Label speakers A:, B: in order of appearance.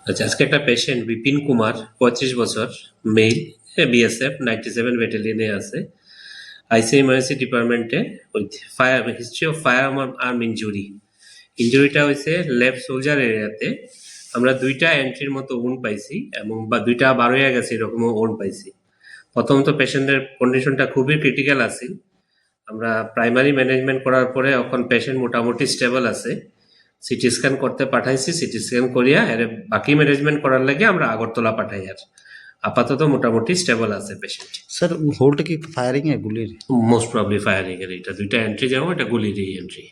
A: আচ্ছা, আজকে একটা পেশেন্ট বিপিন কুমার 35 বছর, মেল, বিএসএফ 97 ব্যাটালিয়নে আছে, আইসি ইমার্জেন্সি ডিপার্টমেন্টে with fire history of fire arm ইঞ্জুরিটা হয়েছে লেফট সোলজার এরিয়াতে। আমরা 2টা এন্ট্রির মতো উন্ড পাইছি এবং বা 2টা বার হয়ে গেছে এরকমও উন্ড পাইছি। প্রথমত পেশেন্টের কন্ডিশনটা খুবই ক্রিটিক্যাল আছে। আমরা প্রাইমারি ম্যানেজমেন্ট করার পরে এখন পেশেন্ট মোটামুটি স্টেবল আছে। সিটি স্ক্যান করতে পাঠাইছি, সিটি স্ক্যান করিয়া এর বাকি ম্যানেজমেন্ট করার লাগে আমরা আগরতলা পাঠাই। আর আপাতত মোটামুটি স্টেবল আছে পেশেন্ট।
B: স্যার হোলটা কি ফায়ারিং এ গুলির?
A: মোস্ট প্রবলি ফায়ারিং এর, এটা 2টা এন্ট্রি যেমন এটা গুলিরই এন্ট্রি।